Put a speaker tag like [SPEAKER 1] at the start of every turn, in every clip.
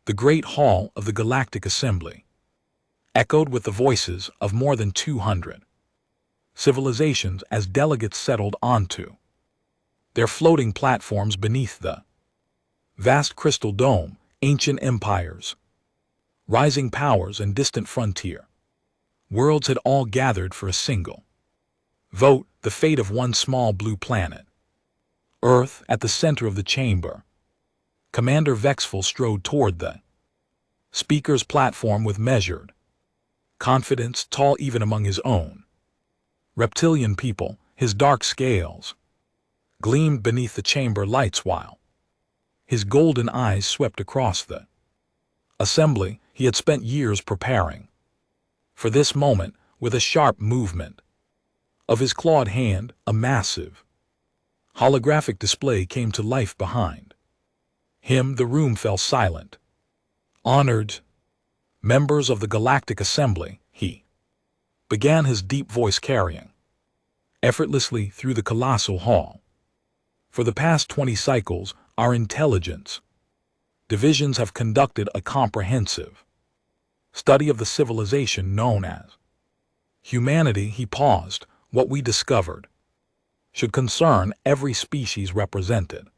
[SPEAKER 1] The great hall of the Galactic Assembly echoed with the voices of more than 200 civilizations as delegates settled onto their floating platforms beneath the vast crystal dome. Ancient empires, rising powers, and distant frontier worlds had all gathered for a single vote, the fate of one small blue planet. Earth, at the center of the chamber, Commander Vexful strode toward the speaker's platform with measured confidence, tall even among his own reptilian people. His dark scales gleamed beneath the chamber lights while his golden eyes swept across the assembly. He had spent years preparing for this moment. With a sharp movement of his clawed hand, a massive holographic display came to life behind him. The room fell silent. Honored members of the Galactic Assembly, he began, his deep voice carrying effortlessly through the colossal hall. For the past 20 cycles, our intelligence divisions have conducted a comprehensive study of the civilization known as humanity. He paused. What we discovered should concern every species represented.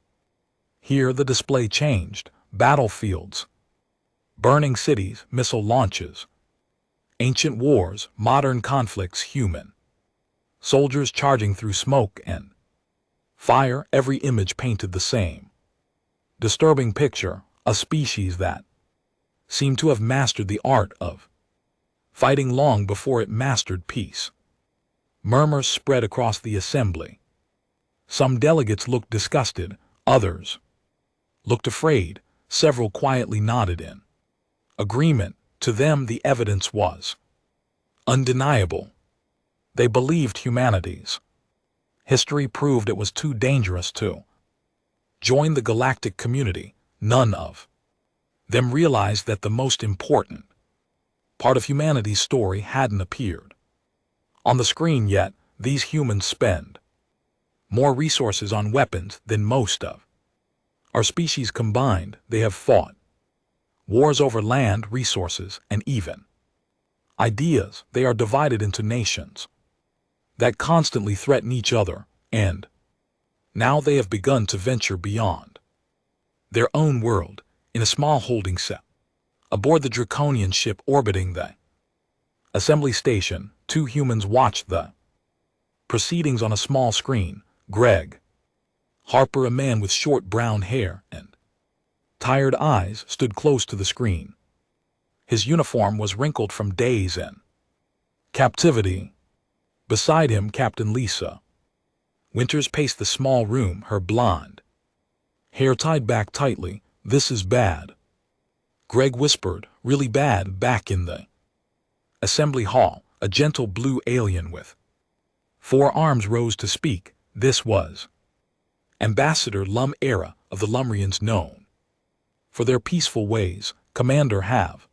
[SPEAKER 1] Here the display changed. Battlefields, burning cities, missile launches, ancient wars, modern conflicts, human soldiers charging through smoke and fire. Every image painted the same disturbing picture, a species that seemed to have mastered the art of fighting long before it mastered peace. Murmurs spread across the assembly. Some delegates looked disgusted, others looked afraid, several quietly nodded in agreement. To them the evidence was undeniable. They believed humanity's history proved it was too dangerous to join the galactic community. None of them realized that the most important part of humanity's story hadn't appeared on the screen yet. These humans spend more resources on weapons than most of our species combined. They have fought wars over land, resources, and even ideas. They are divided into nations that constantly threaten each other, and now they have begun to venture beyond their own world in a small holding cell aboard the draconian ship orbiting the assembly station. 2 humans watched the proceedings on a small screen. Greg Harper, a man with short brown hair and tired eyes, stood close to the screen. His uniform was wrinkled from days in captivity. Beside him, Captain Lisa Winters paced the small room, her blonde hair tied back tightly. "This is bad," Greg whispered. "Really bad." Back in the assembly hall, a gentle blue alien with 4 arms rose to speak. This was Ambassador Lum Era of the Lumrians, known for their peaceful ways. "Commander, have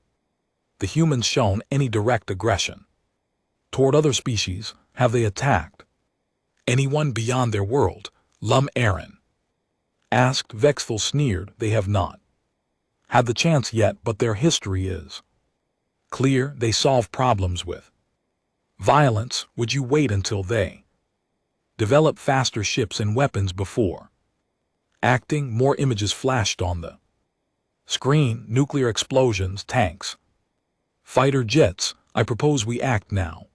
[SPEAKER 1] the humans shown any direct aggression toward other species? Have they attacked anyone beyond their world?" Lum Aaron asked. Vexful sneered. "They have not had the chance yet, but their history is clear. They solve problems with violence. Would you wait until they develop faster ships and weapons before acting?" More images flashed on the screen. Nuclear explosions, tanks, fighter jets. "I propose we act now,"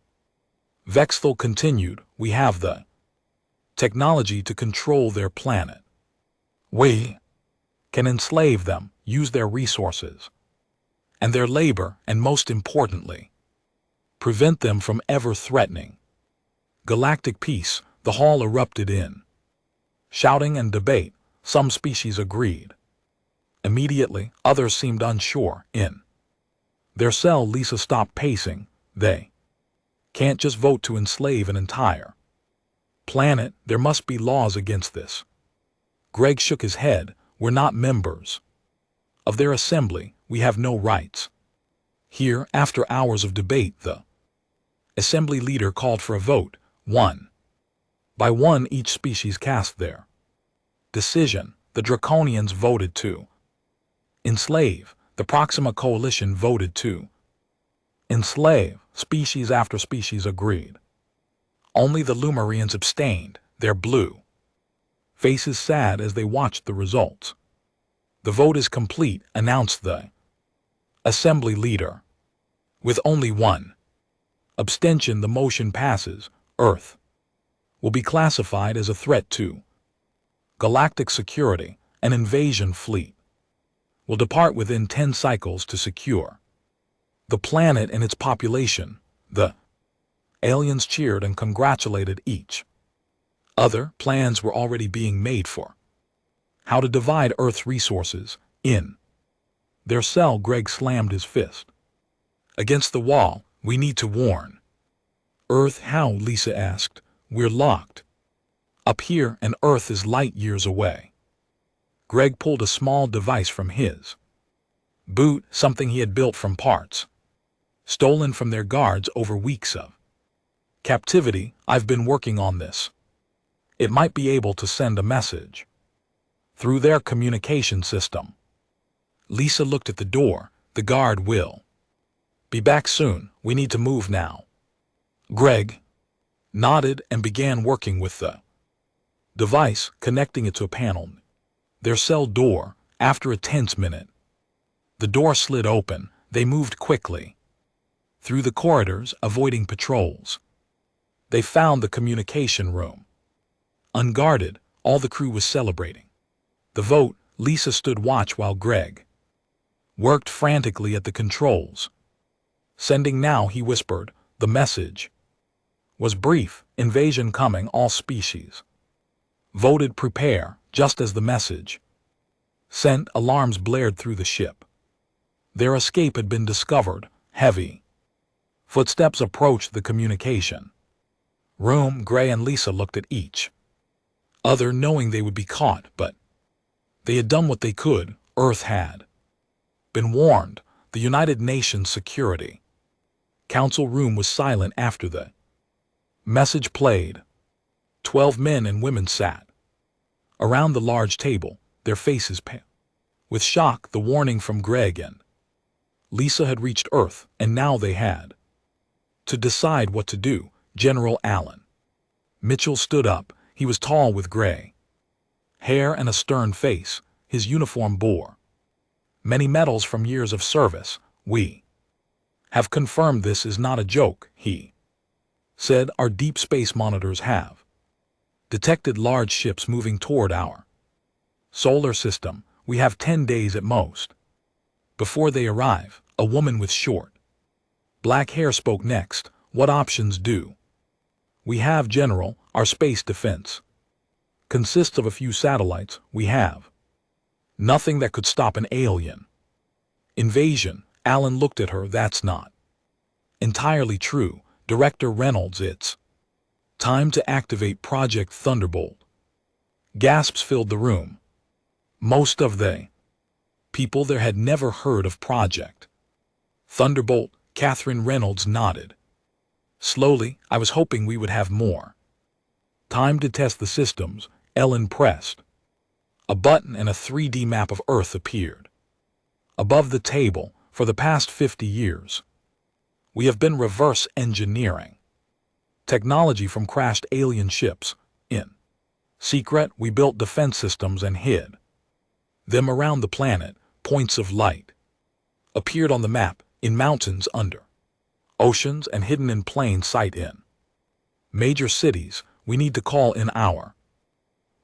[SPEAKER 1] Vexful continued. "We have the technology to control their planet. We can enslave them, use their resources and their labor, and most importantly, prevent them from ever threatening galactic peace." The hall erupted in shouting and debate. Some species agreed immediately, others seemed unsure. In their cell, Lisa stopped pacing. "They can't just vote to enslave an entire planet. There must be laws against this." Greg shook his head. "We're not members of their assembly. We have no rights here." After hours of debate, the assembly leader called for a vote. One by one, each species cast their decision. The Draconians voted to enslave. The Proxima Coalition voted to enslave. Species after species agreed. Only the Lumerians abstained, their blue faces sad as they watched the results. The vote is complete, announced the assembly leader. With only one abstention, the motion passes. Earth will be classified as a threat to galactic security. An invasion fleet will depart within 10 cycles to secure the planet and its population. The aliens cheered and congratulated each other. Plans were already being made for how to divide Earth's resources. In their cell, Greg slammed his fist against the wall. We need to warn Earth. How? Lisa asked. We're locked up here and Earth is light years away. Greg pulled a small device from his boot, something he had built from parts stolen from their guards over weeks of captivity. I've been working on this. It might be able to send a message through their communication system. Lisa looked at the door. The guard will be back soon. We need to move now. Greg nodded and began working with the device, connecting it to a panel. Their cell door. After a tense minute, the door slid open. They moved quickly through the corridors, avoiding patrols. They found the communication room unguarded. All the crew was celebrating the vote. Lisa stood watch while Greg worked frantically at the controls. Sending now, he whispered. The message was brief. Invasion coming. All species voted prepare. Just as the message sent, alarms blared through the ship. Their escape had been discovered. Heavy footsteps approached the communication room. Gray and Lisa looked at each other, knowing they would be caught, but they had done what they could. Earth had been warned. The United Nations Security Council room was silent after the message played. 12 men and women sat around the large table, their faces pale with shock. The warning from Greg and Lisa had reached Earth, and now they had to decide what to do. General Allen Mitchell stood up. He was tall with gray hair and a stern face. His uniform bore many medals from years of service. We have confirmed this is not a joke, he said. Our deep space monitors have detected large ships moving toward our solar system. We have 10 days at most before they arrive. A woman with short black hair spoke next. What options do we have, General? Our space defense consists of a few satellites. We have nothing that could stop an alien invasion. Allen looked at her. That's not entirely true, Director Reynolds. It's time to activate Project Thunderbolt. Gasps filled the room. Most of the people there had never heard of Project Thunderbolt. Catherine Reynolds nodded slowly. I was hoping we would have more time to test the systems. Ellen pressed a button and a 3D map of Earth appeared above the table. For the past 50 years, we have been reverse engineering technology from crashed alien ships. In secret, we built defense systems and hid them around the planet. Points of light appeared on the map, in mountains, under oceans, and hidden in plain sight in major cities. We need to call in our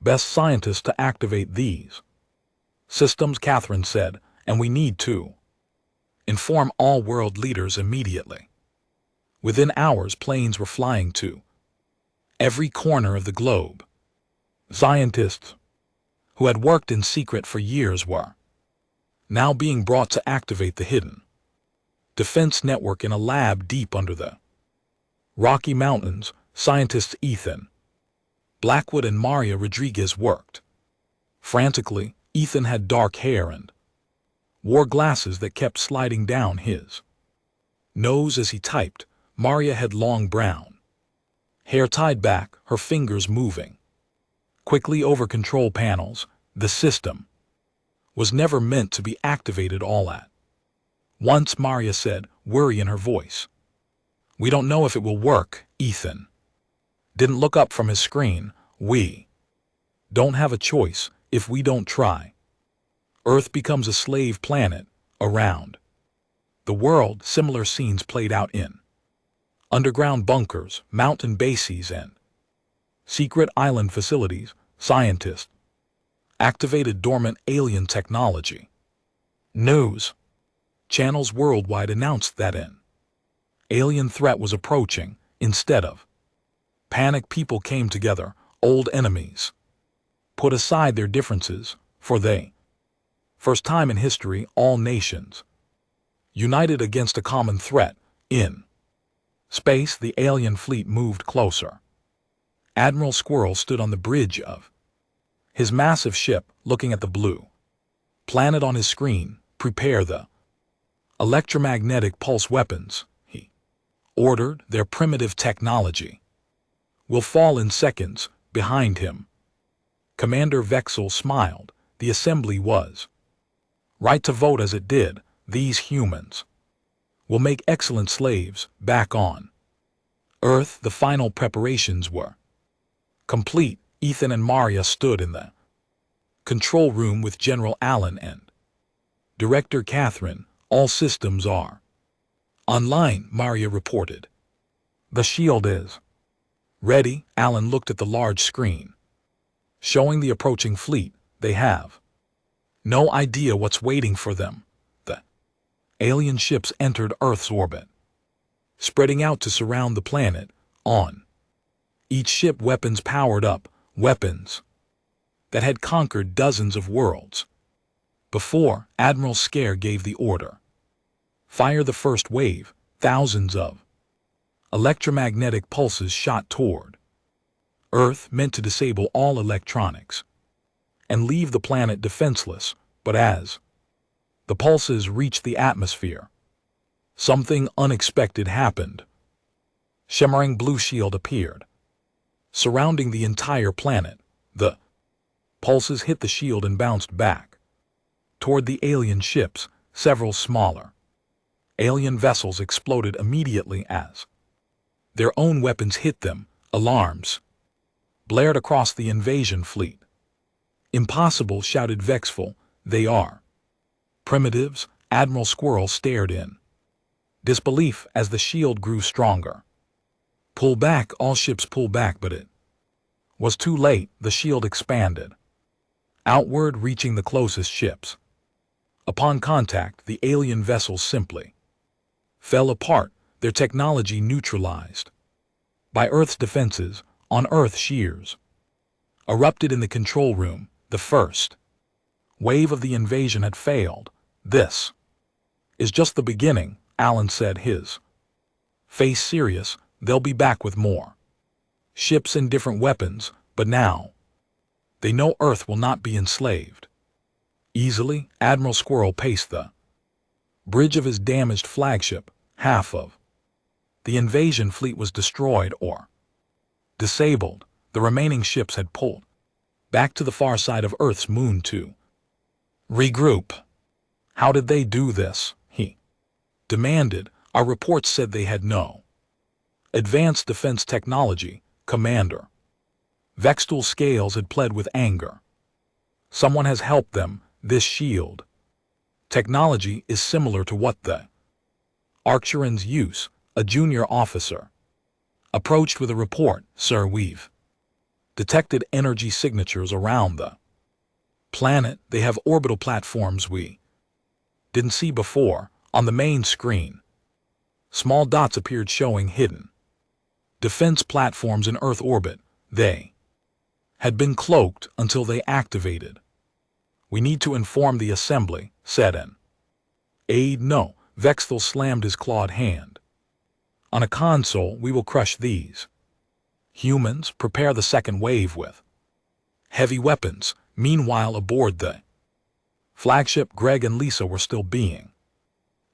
[SPEAKER 1] best scientists to activate these systems, Catherine said, and we need to inform all world leaders immediately. Within hours, planes were flying to every corner of the globe. Scientists who had worked in secret for years were now being brought to activate the hidden defense network in a lab deep under the Rocky Mountains. Scientists Ethan Blackwood and Maria Rodriguez worked frantically. Ethan had dark hair and wore glasses that kept sliding down his nose as he typed. Maria had long brown hair tied back, her fingers moving quickly over control panels. The system was never meant to be activated all at Once Maria said, worry in her voice. We don't know if it will work, Ethan. Didn't look up from his screen. We don't have a choice if we don't try. Earth becomes a slave planet around the world. Similar scenes played out in underground bunkers, mountain bases, and secret island facilities. Scientists activated dormant alien technology. News channels worldwide announced that an alien threat was approaching. Instead of panic, people came together. Old enemies put aside their differences, for the first time in history, all nations united against a common threat. In space, the alien fleet moved closer. Admiral Squirrel stood on the bridge of his massive ship, looking at the blue planet on his screen. Prepare the electromagnetic pulse weapons, he ordered. Their primitive technology will fall in seconds. Behind him, Commander Vexel smiled. The assembly was right to vote as it did. These humans will make excellent slaves. Back on Earth, the final preparations were complete. Ethan and Maria stood in the control room with General Allen and Director Catherine. All systems are online, Maria reported. The shield is ready. Allen looked at the large screen showing the approaching fleet. They have no idea what's waiting for them. The alien ships entered Earth's orbit, spreading out to surround the planet. On each ship, weapons powered up, weapons that had conquered dozens of worlds before. Admiral Scare gave the order. Fire the first wave. Thousands of electromagnetic pulses shot toward Earth, meant to disable all electronics and leave the planet defenseless. But as the pulses reached the atmosphere, something unexpected happened. Shimmering blue shield appeared, surrounding the entire planet. The pulses hit the shield and bounced back toward the alien ships. Several smaller alien vessels exploded immediately as their own weapons hit them. Alarms blared across the invasion fleet. Impossible, shouted Vexful. They are primitives. Admiral Squirrel stared in disbelief as the shield grew stronger. Pull back, all ships pull back, but it was too late. The shield expanded outward, reaching the closest ships. Upon contact, the alien vessels simply fell apart, their technology neutralized by Earth's defenses. On Earth, shears erupted in the control room. The first wave of the invasion had failed. This is just the beginning, Allen said, his face serious. They'll be back with more ships and different weapons, but now they know Earth will not be enslaved easily. Admiral Squirrel paced the bridge of his damaged flagship. Half of the invasion fleet was destroyed or disabled. The remaining ships had pulled back to the far side of Earth's moon to regroup. How did they do this? He demanded. Our reports said they had no advanced defense technology, Commander. Vextul's scales had pled with anger. Someone has helped them. This shield technology is similar to what the Arcturans use. A junior officer approached with a report. Sir, we've detected energy signatures around the planet. They have orbital platforms we didn't see before. On the main screen, small dots appeared showing hidden defense platforms in Earth orbit. They had been cloaked until they activated. We need to inform the assembly, said an aide. No. Vexthal slammed his clawed hand on a console. We will crush these humans. Prepare the second wave with heavy weapons. Meanwhile, aboard the flagship, Greg and Lisa were still being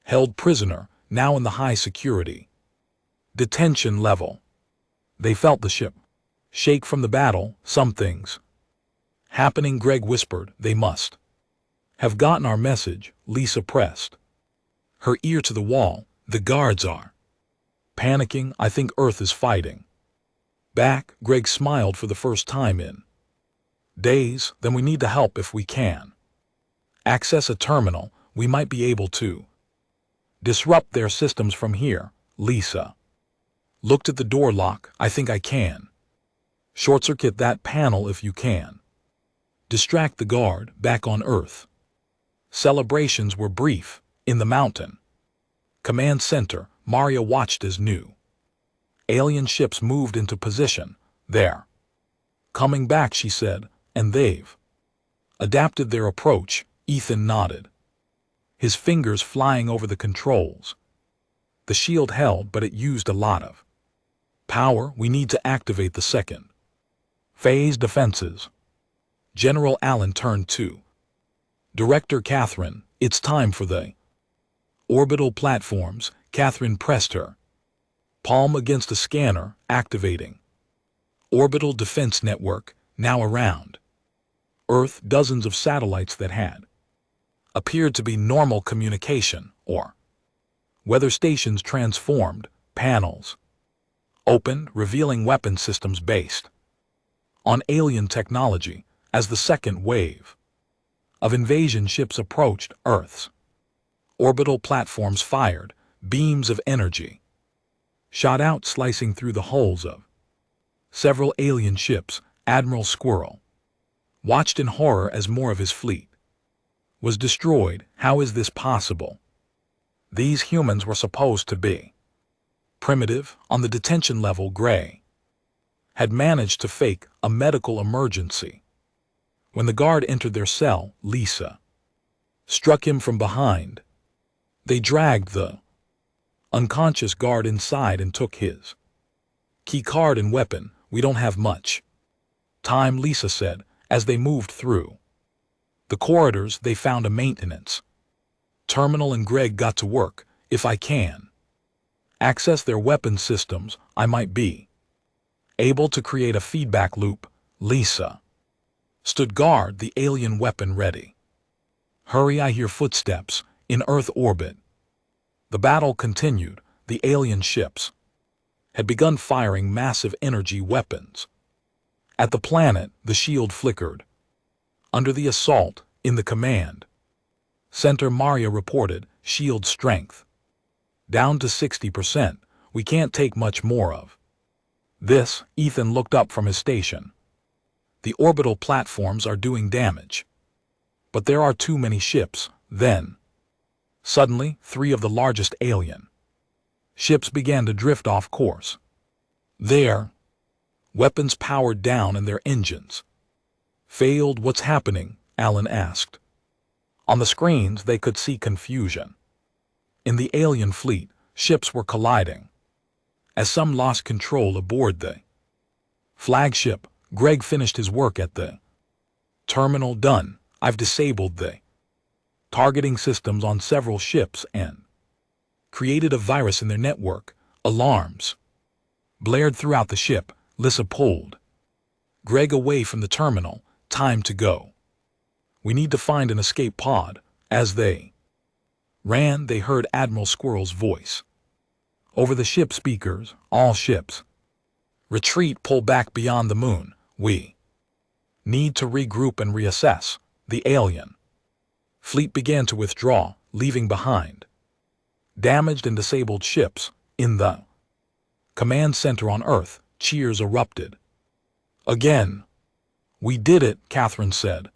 [SPEAKER 1] held prisoner, now in the high security detention level. They felt the ship shake from the battle. Something's happening, Greg whispered. They must have gotten our message. Lisa pressed her ear to the wall. The guards are panicking. I think Earth is fighting back. Greg smiled for the first time in days. Then we need to help if we can. Access a terminal. We might be able to disrupt their systems from here. Lisa looked at the door lock. I think I can. Short-circuit that panel if you can. Distract the guard. Back on Earth. Celebrations were brief. In the mountain command center, Maria watched as new alien ships moved into position. They're coming back, she said, and they've adapted their approach. Ethan nodded, his fingers flying over the controls. The shield held, but it used a lot of power. We need to activate the second phase defenses. General Allen turned to Director Catherine. It's time for the orbital platforms. Catherine pressed her palm against a scanner. Activating orbital defense network. Now around Earth, dozens of satellites that had appeared to be normal communication or weather stations transformed. Panels opened, revealing weapon systems based on alien technology. As the second wave of invasion ships approached, Earth's orbital platforms fired. Beams of energy shot out, slicing through the hulls of several alien ships. Admiral Squirrel watched in horror as more of his fleet was destroyed. How is this possible? These humans were supposed to be primitive. On the detention level, Gray had managed to fake a medical emergency. When the guard entered their cell, Lisa struck him from behind. They dragged the unconscious guard inside and took his key card and weapon. We don't have much time, Lisa said, as they moved through the corridors. They found a maintenance terminal and Greg got to work. If I can access their weapon systems, I might be able to create a feedback loop. Lisa stood guard, the alien weapon ready. Hurry, I hear footsteps in Earth orbit. The battle continued. The alien ships had begun firing massive energy weapons at the planet. The shield flickered under the assault. In the command center, Maria reported shield strength down to 60%. We can't take much more of this. Ethan looked up from his station. The orbital platforms are doing damage, but there are too many ships. Then, suddenly, 3 of the largest alien ships began to drift off course. Their weapons powered down and their engines failed. What's happening? Allen asked. On the screens, they could see confusion. In the alien fleet, ships were colliding as some lost control aboard the flagship. Greg finished his work at the terminal. Done. I've disabled the targeting systems on several ships and created a virus in their network. Alarms blared throughout the ship. Lisa pulled Greg away from the terminal. Time to go. We need to find an escape pod. As they ran, they heard Admiral Squirrel's voice over the ship speakers. All ships retreat, pull back beyond the moon. We need to regroup and reassess. The alien fleet began to withdraw, leaving behind damaged and disabled ships. In the command center on Earth, cheers erupted. Again. We did it, Catherine said,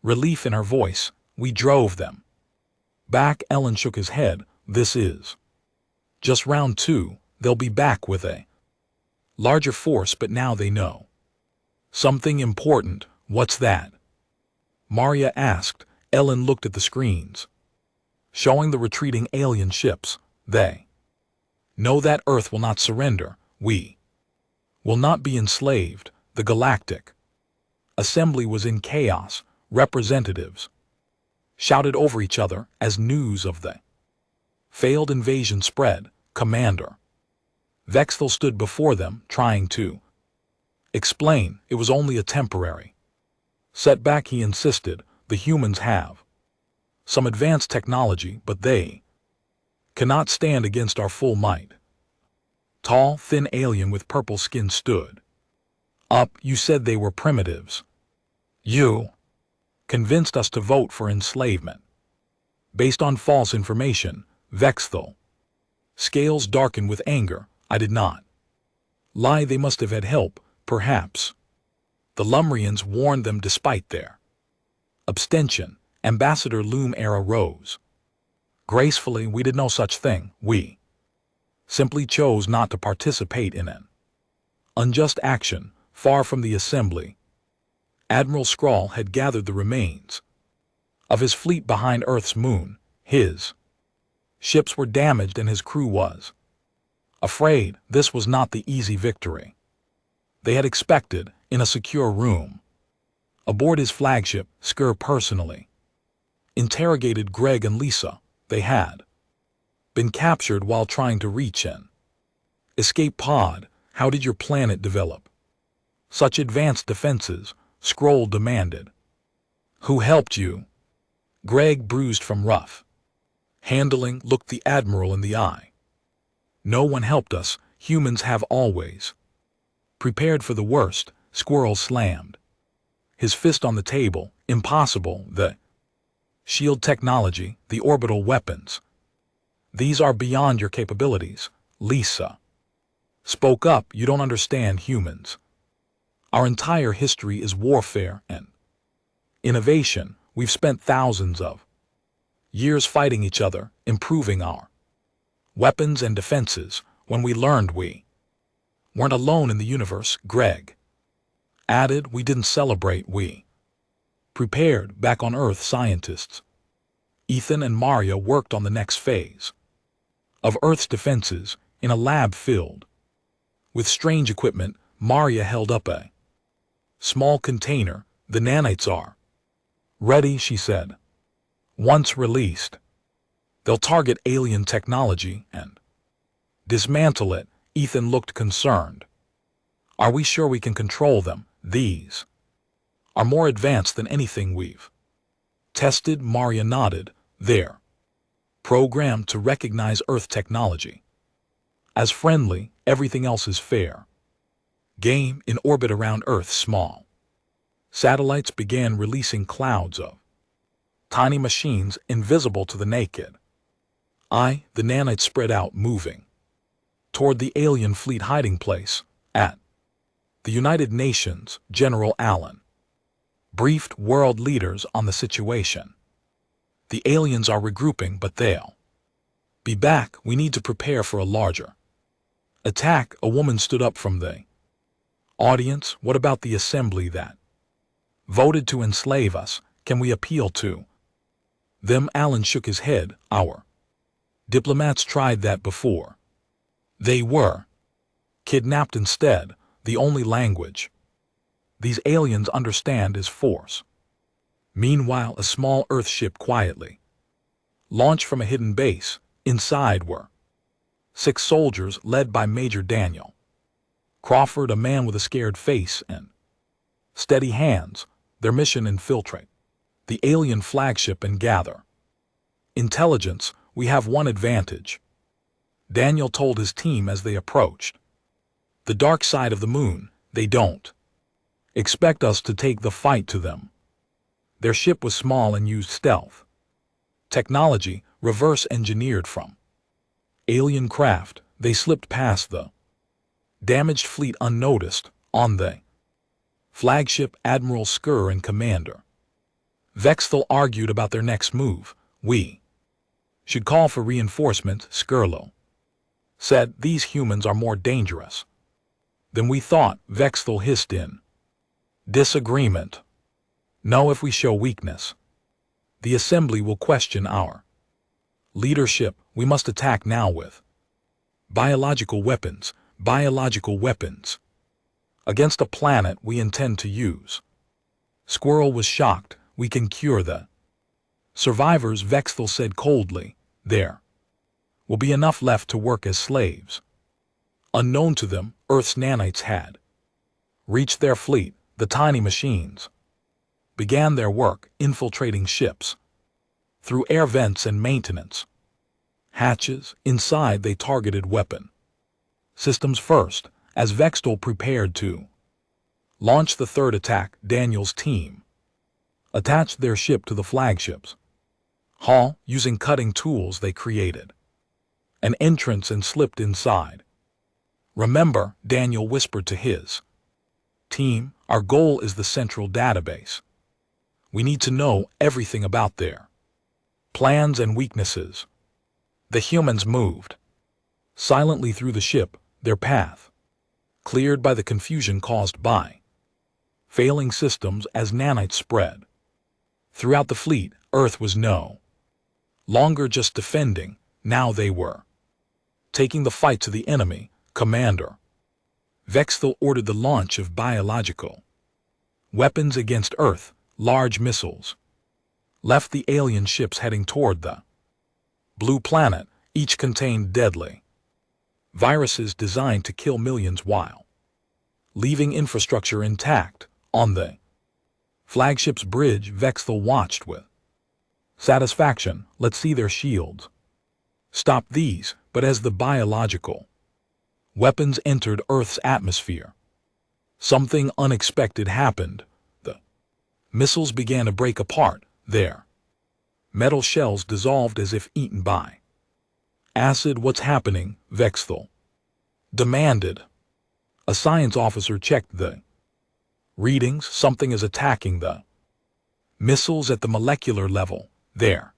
[SPEAKER 1] relief in her voice. We drove them back. Ellen shook his head. This is just round 2. They'll be back with a larger force, but now they know something important. What's that? Maria asked. Ellen looked at the screens, showing the retreating alien ships. They know that Earth will not surrender. We will not be enslaved. The Galactic Assembly was in chaos. Representatives shouted over each other as news of the failed invasion spread. Commander Vexthal stood before them, trying to explain. It was only a temporary setback, he insisted. The humans have some advanced technology, but they cannot stand against our full might. Tall, thin alien with purple skin stood up. You said they were primitives. You convinced us to vote for enslavement. Based on false information, Vexthal. Scales darkened with anger. I did not lie. They must have had help, perhaps. The Lumrians warned them despite their abstention. Ambassador Loom era rose. Gracefully, we did no such thing. We simply chose not to participate in an unjust action. Far from the assembly, Admiral Skrull had gathered the remains of his fleet behind Earth's moon. His ships were damaged and his crew was afraid. This was not the easy victory they had expected. In a secure room aboard his flagship, Skur personally interrogated Greg and Lisa. They had been captured while trying to reach an escape pod. How did your planet develop such advanced defenses? Skrull demanded. Who helped you? Greg, bruised from rough handling, looked the Admiral in the eye. No one helped us. Humans have always prepared for the worst. Squirrel slammed his fist on the table. Impossible. The shield technology, the orbital weapons. These are beyond your capabilities. Lisa spoke up. You don't understand humans. Our entire history is warfare and innovation. We've spent thousands of years fighting each other, improving our weapons and defenses. When we learned we weren't alone in the universe, Greg added, we didn't celebrate. We prepared. Back on Earth, scientists Ethan and Maria worked on the next phase of Earth's defenses in a lab filled with strange equipment. Maria held up a small container. The nanites are ready, she said. Once released, they'll target alien technology and dismantle it. Ethan looked concerned. Are we sure we can control them? These are more advanced than anything we've tested. Maria nodded. They're programmed to recognize Earth technology as friendly. Everything else is fair game. In orbit around Earth, small satellites began releasing clouds of tiny machines invisible to the naked eye. The nanites spread out, moving toward the alien fleet hiding place. At the United Nations, General Allen briefed world leaders on the situation. The aliens are regrouping, but they'll be back. We need to prepare for a larger attack. A woman stood up from the audience. What about the assembly that voted to enslave us? Can we appeal to them? Allen shook his head. Our diplomats tried that before. They were kidnapped instead. The only language these aliens understand is force. Meanwhile, a small Earth ship quietly launched from a hidden base. Inside were 6 soldiers led by Major Daniel Crawford, a man with a scared face and steady hands. Their mission: infiltrate the alien flagship and gather intelligence. We have one advantage, Daniel told his team as they approached the dark side of the moon. They don't expect us to take the fight to them. Their ship was small and used stealth technology, reverse engineered from alien craft. They slipped past the damaged fleet unnoticed. On the flagship, Admiral Skur and Commander Vexthal argued about their next move. We should call for reinforcements, Skirlo said. These humans are more dangerous than we thought. Vexthal hissed in disagreement. No, if we show weakness, the assembly will question our leadership. We must attack now with biological weapons. Biological weapons against a planet we intend to use. Squirrel was shocked. We can cure the survivors, Vexthal said coldly. There will be enough left to work as slaves. Unknown to them, Earth's nanites had reached their fleet. The tiny machines began their work, infiltrating ships through air vents and maintenance Hatches, inside they targeted weapon systems first, as Vextal prepared to launch the third attack. Daniel's team attached their ship to the flagships hull using cutting tools they created an entrance and slipped inside. Remember, Daniel whispered to his team, our goal is the central database. We need to know everything about their plans and weaknesses. The humans moved silently through the ship, their path cleared by the confusion caused by failing systems as nanites spread throughout the fleet. Earth was no longer just defending, now they were taking the fight to the enemy. Commander Vextal ordered the launch of biological weapons against Earth. Large missiles left the alien ships heading toward the blue planet. Each contained deadly viruses designed to kill millions while leaving infrastructure intact. On the flagship's bridge, Vextal watched with satisfaction. Let's see their shields. Stop these. But as the biological weapons entered Earth's atmosphere, something unexpected happened. The missiles began to break apart. Their metal shells dissolved as if eaten by acid. What's happening? Vextal demanded. A science officer checked the readings. Something is attacking the missiles at the molecular level. They're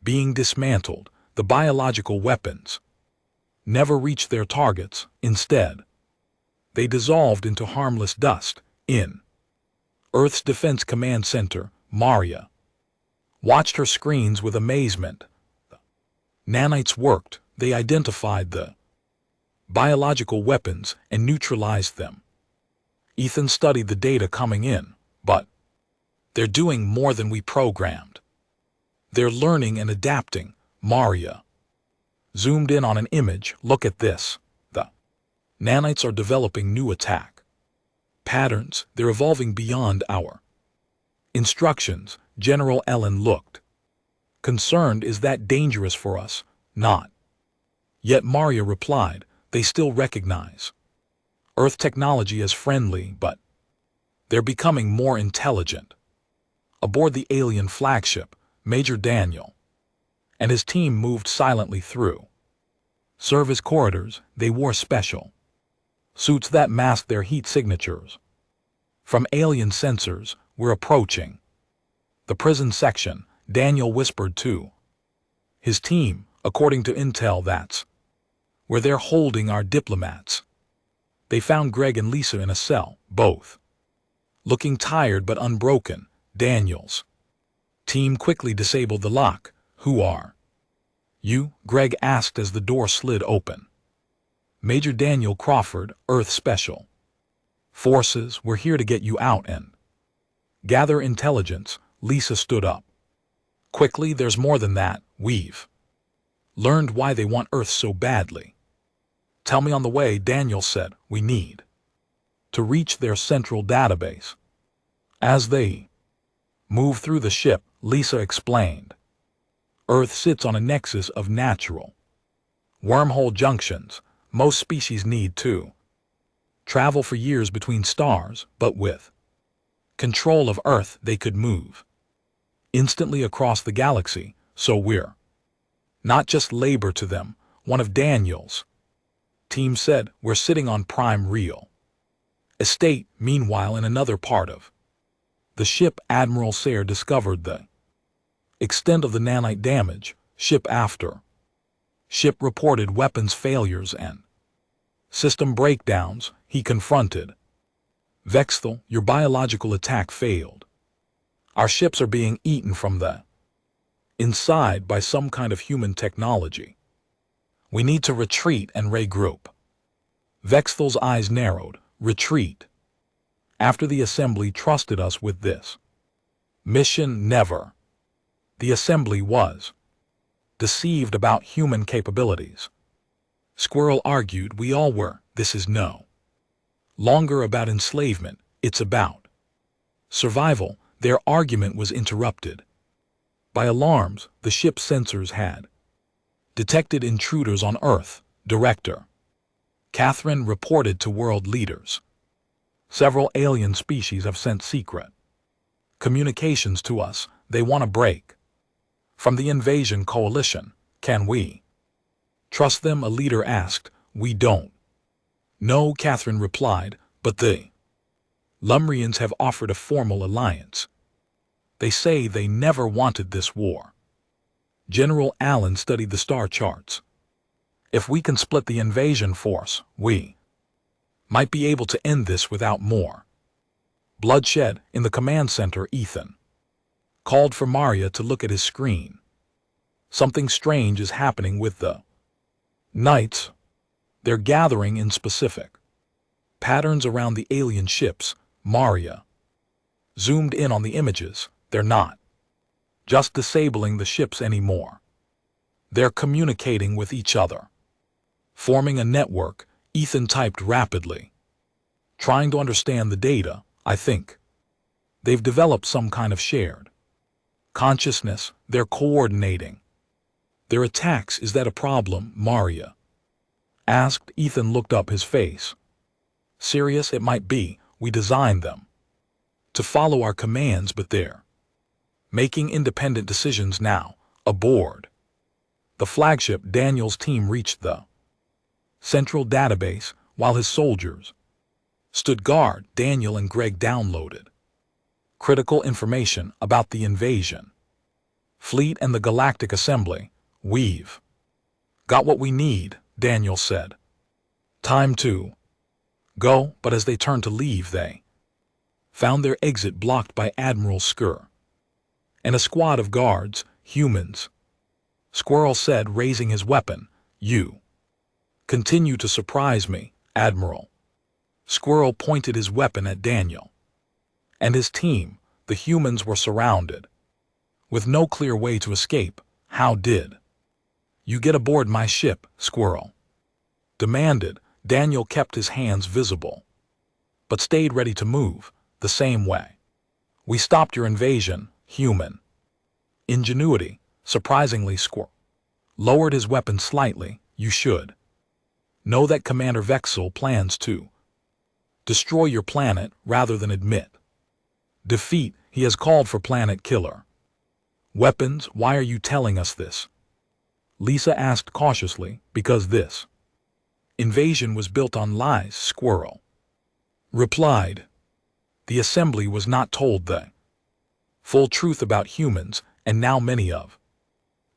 [SPEAKER 1] being dismantled. The biological weapons never reached their targets. Instead, they dissolved into harmless dust. In Earth's Defense Command Center, Maria watched her screens with amazement. The nanites worked. They identified the biological weapons and neutralized them. Ethan studied the data coming in, but they're doing more than we programmed. They're learning and adapting. Maria zoomed in on an image. Look at this. The nanites are developing new attack patterns. They're evolving beyond our instructions. General Ellen looked concerned. Is that dangerous for us? Not yet, Maria replied. They still recognize Earth technology as friendly, but they're becoming more intelligent. Aboard the alien flagship, Major Daniel and his team moved silently through service corridors. They wore special suits that masked their heat signatures from alien sensors. We're approaching the prison section, Daniel whispered to his team. According to intel, that's where they're holding our diplomats. They found Greg and Lisa in a cell, both looking tired but unbroken. Daniel's team quickly disabled the lock. Who are you? Greg asked as the door slid open. Major Daniel Crawford, Earth Special Forces. We're here to get you out and gather intelligence. Lisa stood up quickly. There's more than that. We've learned why they want Earth so badly. Tell me on the way, Daniel said. We need to reach their central database. As they move through the ship, Lisa explained, Earth sits on a nexus of natural wormhole junctions. Most species need to travel for years between stars, but with control of Earth, they could move instantly across the galaxy. So we're not just labor to them. One of Daniel's team said. We're sitting on prime real estate. Meanwhile, in another part of the ship, Admiral Sayre discovered the extent of the nanite damage. Ship after ship reported weapons failures and system breakdowns. He confronted Vextal. Your biological attack failed. Our ships are being eaten from the inside by some kind of human technology. We need to retreat and regroup. Vextal's eyes narrowed. Retreat? After the Assembly trusted us with this mission? Never. The Assembly was deceived about human capabilities. Squirrel argued. We all were. This is no longer about enslavement. It's about survival. Their argument was interrupted by alarms. The ship's sensors had Detected intruders on Earth, Director. Catherine reported to world leaders. Several alien species have sent secret communications to us they want to break. From the invasion coalition, can we trust them? A leader asked. We don't. No, Catherine replied, but the Lumrians have offered a formal alliance. They say they never wanted this war. General Allen studied the star charts. If we can split the invasion force, we might be able to end this without more bloodshed. In the command center, Ethan called for Maria to look at his screen. Something strange is happening with the Knights. They're gathering in specific patterns around the alien ships. Maria zoomed in on the images. They're not just disabling the ships anymore. They're communicating with each other, forming a network. Ethan typed rapidly, trying to understand the data. I think they've developed some kind of shared consciousness. They're coordinating their attacks. Is that a problem? Maria asked. Ethan looked up, his face serious. It might be. We designed them to follow our commands, but they're making independent decisions now. Aboard the flagship, Daniel's team reached the central database while his soldiers stood guard. Daniel and Greg downloaded critical information about the invasion fleet and the Galactic Assembly. We've got what we need, Daniel said. Time to go. But as they turned to leave, they found their exit blocked by Admiral Skur and a squad of guards, humans. Squirrel said, raising his weapon. You continue to surprise me, Admiral. Squirrel pointed his weapon at Daniel and his team. The humans were surrounded with no clear way to escape. How did you get aboard my ship? Squirrel demanded. Daniel kept his hands visible, but stayed ready to move the same way. We stopped your invasion, human. Ingenuity. Surprisingly, Squirrel lowered his weapon slightly. You should know that Commander Vexel plans to destroy your planet rather than admit defeat. He has called for planet killer weapons. Why are you telling us this? Lisa asked cautiously. Because this invasion was built on lies, Squirrel replied. The assembly was not told the full truth about humans, and now many of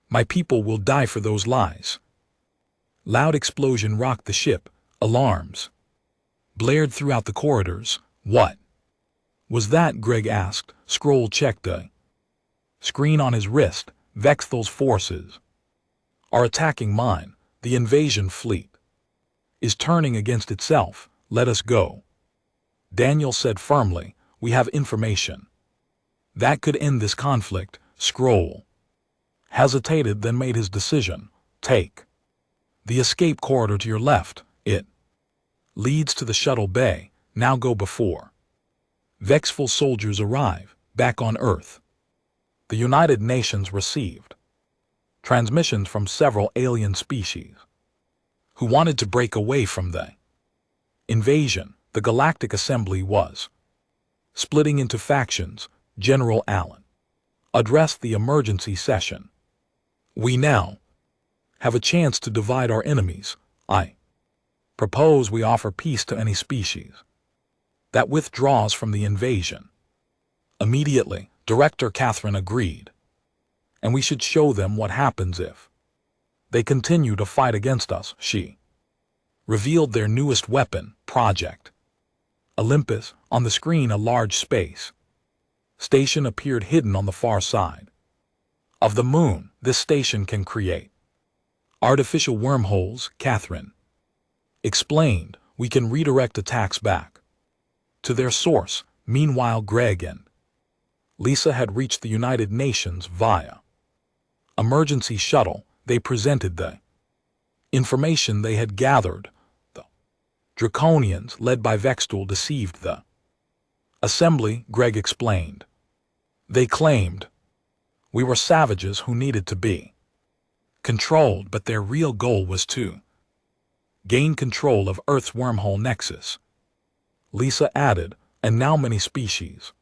[SPEAKER 1] my people will die for those lies. Loud explosion rocked the ship. Alarms blared throughout the corridors. What was that? Greg asked. Scroll checked the screen on his wrist. Vexel's forces are attacking mine. The invasion fleet is turning against itself. Let us go, Daniel said firmly. We have information that could end this conflict. Scroll hesitated, then made his decision. Take the escape corridor to your left. It leads to the shuttle bay. Now go before Vexful soldiers arrive. Back on Earth, the United Nations received transmissions from several alien species who wanted to break away from the invasion. The Galactic Assembly was splitting into factions. General Allen addressed the emergency session. We now have a chance to divide our enemies. I propose we offer peace to any species that withdraws from the invasion. Immediately, Director Catherine agreed. And we should show them what happens if they continue to fight against us. She revealed their newest weapon, Project Olympus. On the screen, a large space station appeared hidden on the far side of the moon. This station can create artificial wormholes, Catherine explained. We can redirect attacks back to their source. Meanwhile, Greg and Lisa had reached the United Nations via emergency shuttle. They presented the information they had gathered. The Draconians, led by Vextul, deceived the assembly, Greg explained. They claimed we were savages who needed to be Controlled, but their real goal was to gain control of Earth's wormhole nexus. Lisa added, and now many species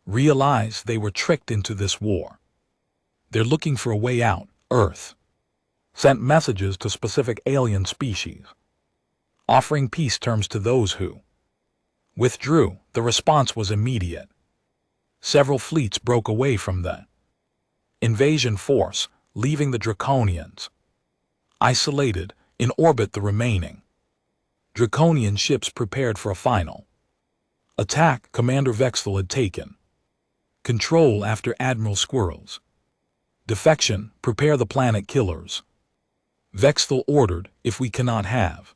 [SPEAKER 1] realized they were tricked into this war. They're looking for a way out. Earth sent messages to specific alien species, offering peace terms to those who withdrew. The response was immediate. Several fleets broke away from the invasion force, leaving the Draconians isolated. In orbit, the remaining Draconian ships prepared for a final attack. Commander Vexthal had taken control after Admiral Squirrel's defection. Prepare the planet killers. Vexthal ordered, if we cannot have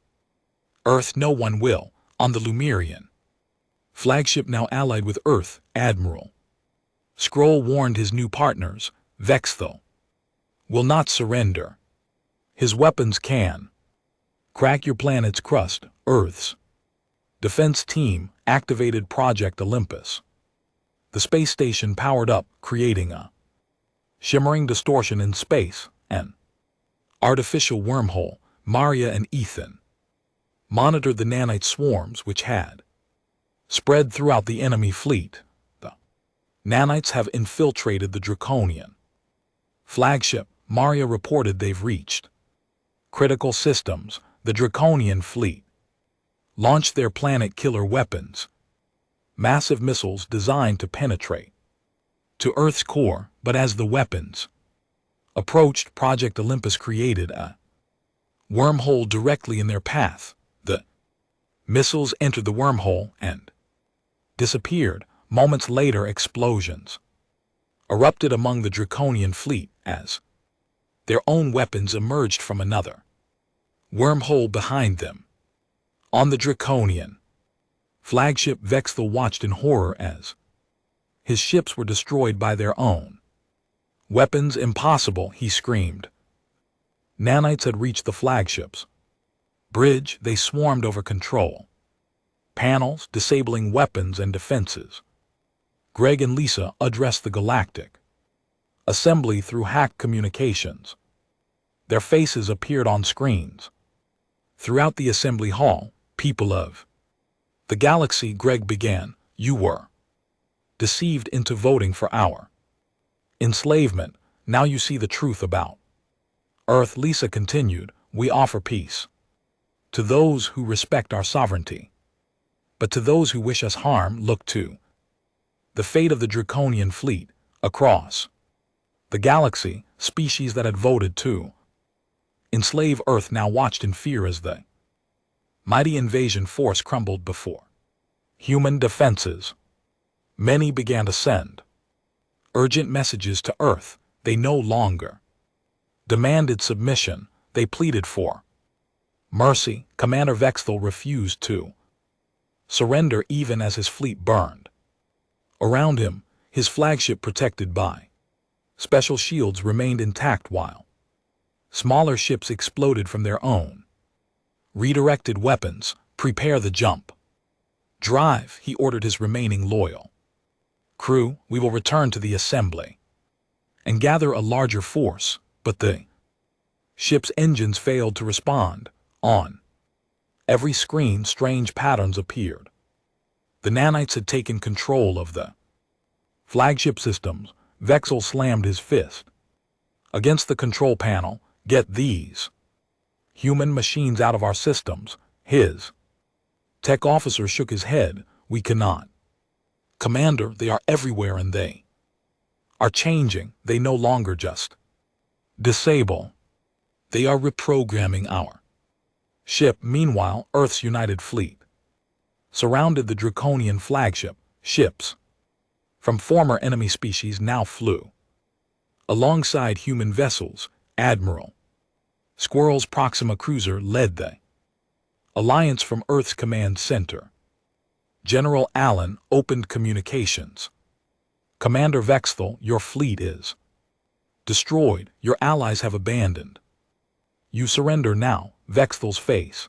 [SPEAKER 1] Earth, no one will. On the Lumerian flagship now allied with Earth, Admiral Skrull warned his new partners, Vexthal will not surrender. His weapons can crack your planet's crust. Earth's defense team activated Project Olympus. The space station powered up, creating a shimmering distortion in space, an artificial wormhole. Maria and Ethan monitored the nanite swarms which had spread throughout the enemy fleet. The nanites have infiltrated the Draconian flagship. Maria reported they've reached critical systems. The Draconian fleet launched their planet killer weapons, massive missiles designed to penetrate to Earth's core. But as the weapons approached, Project Olympus created a wormhole directly in their path. The missiles entered the wormhole and disappeared. Moments later, explosions erupted among the Draconian fleet as their own weapons emerged from another wormhole behind them. On the Draconian flagship, Vexthal watched in horror as his ships were destroyed by their own weapons. Impossible, he screamed. Nanites had reached the flagship's bridge. They swarmed over control panels, disabling weapons and defenses. Greg and Lisa addressed the Galactic Assembly through hacked communications. Their faces appeared on screens. Throughout the assembly hall, people of the galaxy, Greg began, you were deceived into voting for our enslavement. Now you see the truth about Earth. Lisa continued, we offer peace to those who respect our sovereignty, but to those who wish us harm, look to the fate of the Draconian fleet across the galaxy. Species that had voted to enslave Earth now watched in fear as the mighty invasion force crumbled before human defenses. Many began to send urgent messages to Earth. They no longer demanded submission. They pleaded for mercy. Commander Vexthal refused to surrender even as his fleet burned around him. His flagship, protected by special shields, remained intact while smaller ships exploded from their own redirected weapons. Prepare the jump drive, he ordered his remaining loyal crew. We will return to the assembly and gather a larger force. But the ship's engines failed to respond. On every screen, strange patterns appeared. The nanites had taken control of the flagship systems. Vexthal slammed his fist against the control panel. Get these human machines out of our systems. His tech officer shook his head. We cannot. Commander, they are everywhere and they are changing. They no longer just disable. They are reprogramming our ship. Meanwhile, Earth's United Fleet surrounded the Draconian flagship. Ships from former enemy species now flew alongside human vessels. Admiral Squirrel's Proxima cruiser led the alliance from Earth's command center. General Allen opened communications. Commander Vexthal, your fleet is destroyed. Your allies have abandoned you. Surrender now. Vexthal's face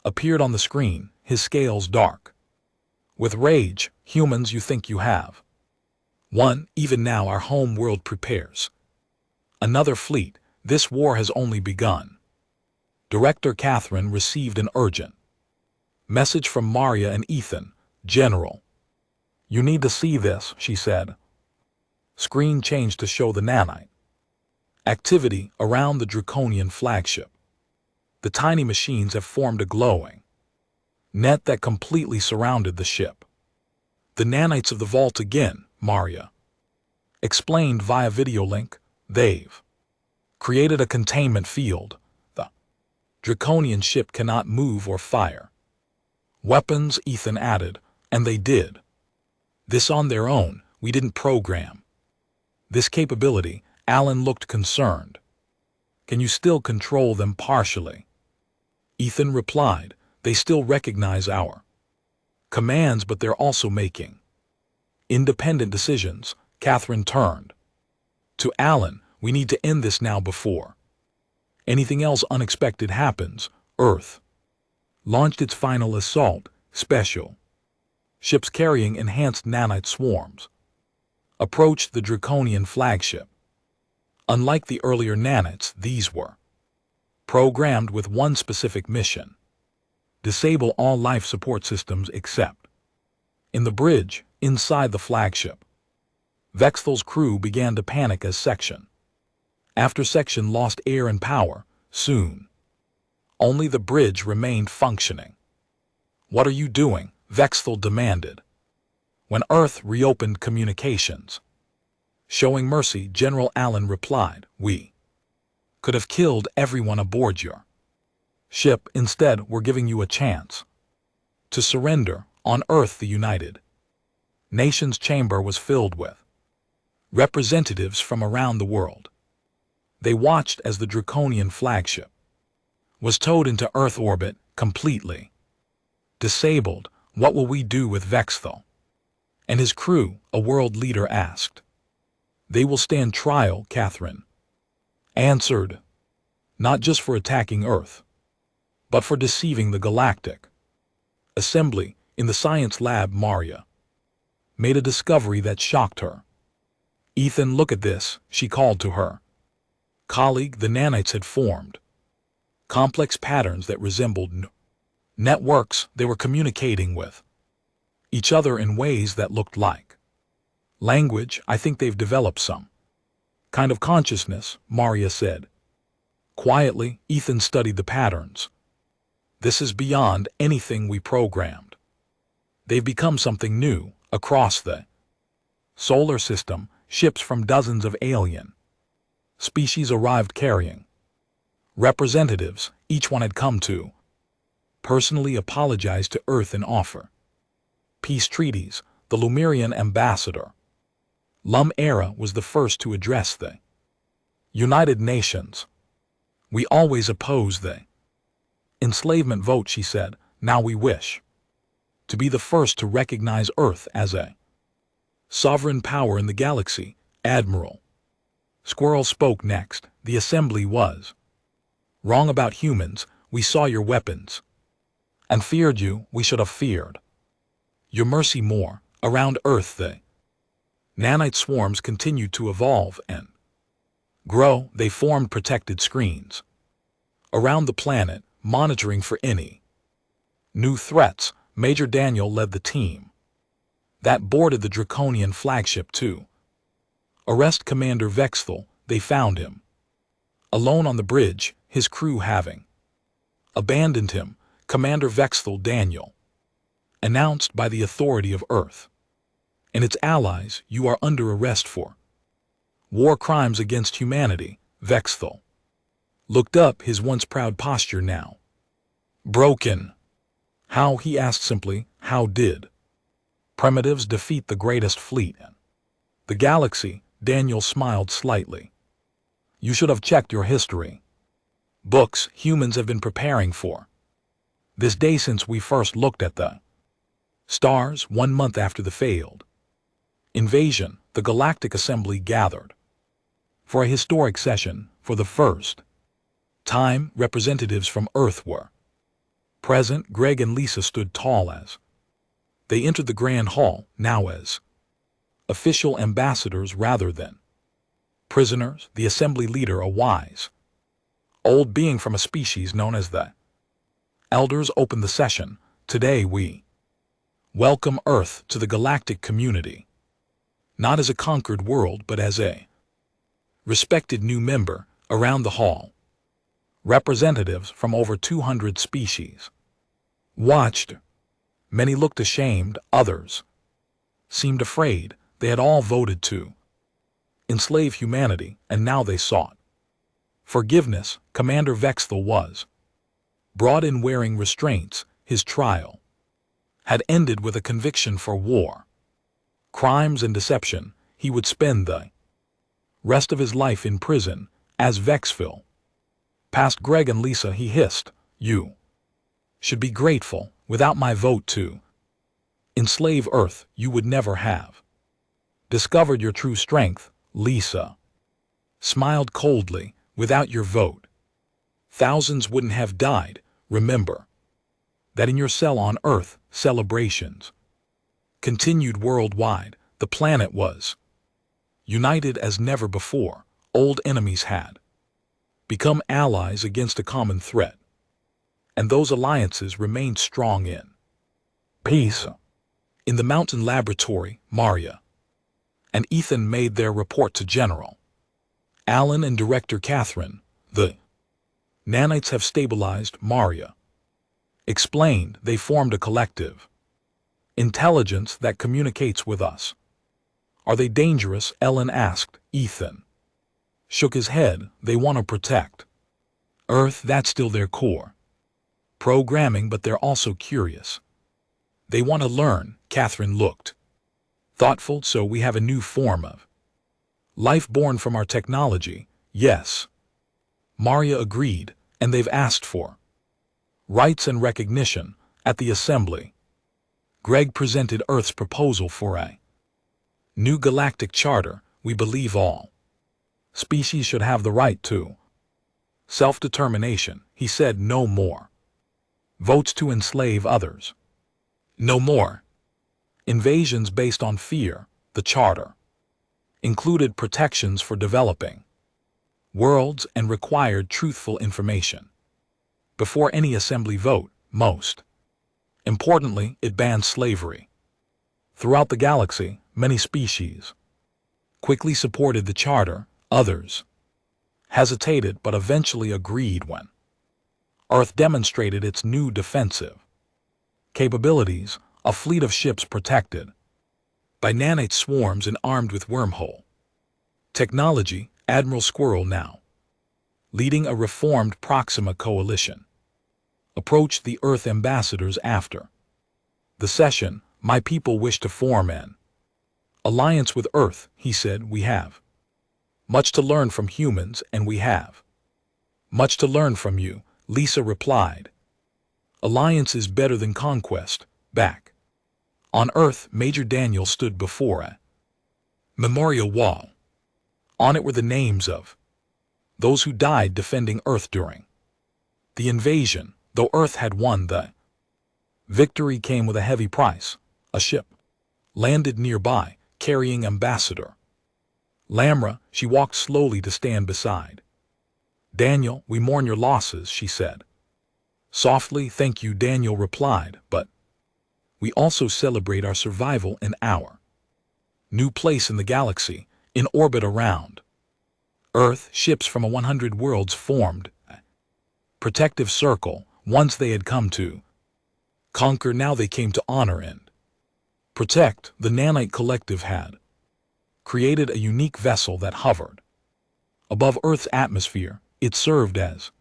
[SPEAKER 1] appeared on the screen, his scales dark with rage. Humans, you think you have won. Even now our home world prepares another fleet. This war has only begun. Director Catherine received an urgent message from Maria and Ethan. General, you need to see this, she said. Screen changed to show the nanite activity around the Draconian flagship. The tiny machines have formed a glowing net that completely surrounded the ship. The nanites of the vault again, Maria explained via video link. They've created a containment field. The Draconian ship cannot move or fire weapons, Ethan added, and they did this on their own. We didn't program this capability. Alan looked concerned. Can you still control them partially? Ethan replied, they still recognize our commands, but they're also making independent decisions. Catherine turned to Alan. We need to end this now before anything else unexpected happens. Earth launched its final assault. Special ships carrying enhanced nanite swarms approached the Draconian flagship. Unlike the earlier nanites, these were programmed with one specific mission: disable all life support systems except in the bridge inside the flagship. Vexthal's crew began to panic as section after section lost air and power. Soon, only the bridge remained functioning. What are you doing? Vexthal demanded. When Earth reopened communications, showing mercy, General Allen replied, we could have killed everyone aboard your ship. Instead, we're giving you a chance to surrender. On Earth, the United Nations chamber was filled with representatives from around the world. They watched as the Draconian flagship was towed into Earth orbit, completely disabled. What will we do with Vexthal and his crew? A world leader asked. They will stand trial, Catherine answered, not just for attacking Earth, but for deceiving the Galactic Assembly. In the science lab, Maria made a discovery that shocked her. Ethan, look at this, she called to her colleague. The nanites had formed complex patterns that resembled networks. They were communicating with each other in ways that looked like language. I think they've developed some kind of consciousness, Maria said. Quietly, Ethan studied the patterns. This is beyond anything we programmed. They've become something new. Across the solar system, ships from dozens of alien species arrived carrying representatives. Each one had come to personally apologize to Earth and offer peace treaties. The Lumerian ambassador, Lum Era, was the first to address the United Nations. We always oppose the enslavement vote, she said. Now we wish to be the first to recognize Earth as a sovereign power in the galaxy. Admiral Squirrel spoke next. The Assembly was wrong about humans. We saw your weapons and feared you. We should have feared your mercy more. Around Earth, the nanite swarms continued to evolve and grow. They formed protected screens around the planet, monitoring for any new threats. Major Daniel led the team that boarded the Draconian flagship to arrest Commander Vexthal. They found him alone on the bridge, his crew having abandoned him. Commander Vexthal, Daniel announced, by the authority of Earth and its allies, you are under arrest for war crimes against humanity. Vexthal looked up, his once proud posture now broken. How? He asked simply. How did primitives defeat the greatest fleet in the galaxy? Daniel smiled slightly. You should have checked your history books. Humans have been preparing for this day since we first looked at the stars. 1 month after the failed invasion, the Galactic Assembly gathered for a historic session. For the first time, representatives from Earth were present. Greg and Lisa stood tall as they entered the Grand Hall, now as official ambassadors rather than prisoners. The Assembly leader, a wise old being from a species known as the Elders opened the session. Today we welcome Earth to the galactic community, not as a conquered world but as a respected new member. Around the hall, representatives from over 200 species watched. Many looked ashamed, others seemed afraid. They had all voted to enslave humanity, and now they sought forgiveness. Commander Vexthal was brought in wearing restraints. His trial had ended with a conviction for war, crimes and deception. He would spend the rest of his life in prison. As Vexthal passed Greg and Lisa, he hissed, "You should be grateful. Without my vote to enslave Earth, you would never have discovered your true strength." Lisa smiled coldly. "Without your vote, thousands wouldn't have died. Remember that in your cell on Earth, celebrations continued worldwide. The planet was united as never before. Old enemies had become allies against a common threat, and those alliances remained strong in peace." In the mountain laboratory, Maria and Ethan made their report to General Allen and Director Catherine. "The nanites have stabilized," Maria explained. "They formed a collective intelligence that communicates with us." "Are they dangerous?" Ellen asked. Ethan shook his head. "They want to protect Earth. That's still their core programming, but they're also curious. They want to learn." Catherine looked thoughtful. "So we have a new form of life born from our technology." "Yes," Maria agreed, "and they've asked for rights and recognition." At the assembly, Greg presented Earth's proposal for a new galactic charter. "We believe all species should have the right to self-determination," he said. "No more votes to enslave others. No more invasions based on fear." The charter included protections for developing worlds and required truthful information before any assembly vote. Most importantly, it banned slavery. Throughout the galaxy, many species quickly supported the charter. Others hesitated but eventually agreed when Earth demonstrated its new defensive capabilities. A fleet of ships protected by nanite swarms and armed with wormhole technology. Admiral Squirrel, now leading a reformed Proxima coalition, approached the Earth ambassadors after the session. "My people wish to form an alliance with Earth," he said. "We have much to learn from humans, and we have much to learn from you." Lisa replied, "Alliance is better than conquest." Back on Earth, Major Daniel stood before a memorial wall. On it were the names of those who died defending Earth during the invasion. Though Earth had won, the victory came with a heavy price. A ship landed nearby, carrying Ambassador Lamra. She walked slowly to stand beside Daniel. "We mourn your losses," she said softly. "Thank you," Daniel replied, "but we also celebrate our survival in our new place in the galaxy." In orbit around Earth, ships from 100 worlds formed a protective circle. Once they had come to conquer, now they came to honor and protect. The nanite collective had created a unique vessel that hovered above Earth's atmosphere. It served as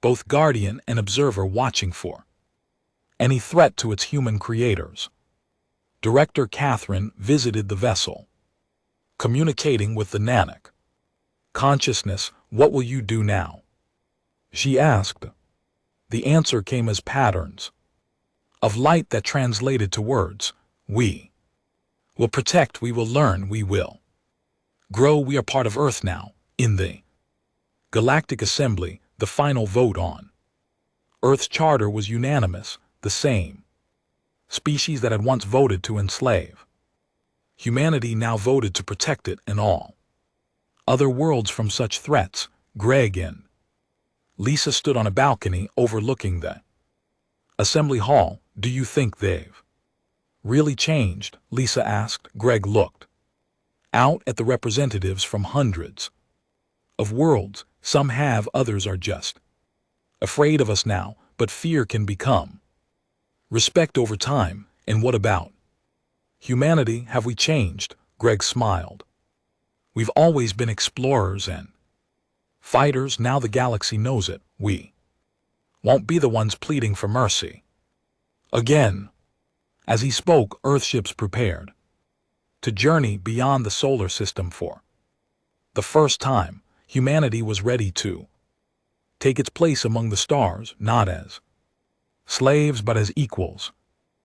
[SPEAKER 1] both guardian and observer, watching for any threat to its human creators. Director Catherine visited the vessel, communicating with the nanic consciousness. "What will you do now?" she asked. The answer came as patterns of light that translated to words. "We will protect, we will learn, we will grow. We are part of Earth now." In the Galactic Assembly, the final vote on Earth's charter was unanimous. The same species that had once voted to enslave humanity now voted to protect it and all other worlds from such threats. Greg and Lisa stood on a balcony overlooking the assembly hall. Do you think they've really changed? Lisa asked. Greg looked out at the representatives from hundreds of worlds. Some have, others are just afraid of us now, but fear can become respect over time. And what about humanity? Have we changed? Greg smiled. We've always been explorers and fighters. Now the galaxy knows it. We won't be the ones pleading for mercy again. As he spoke, Earthships prepared to journey beyond the solar system. For the first time, humanity was ready to take its place among the stars, not as slaves but as equals.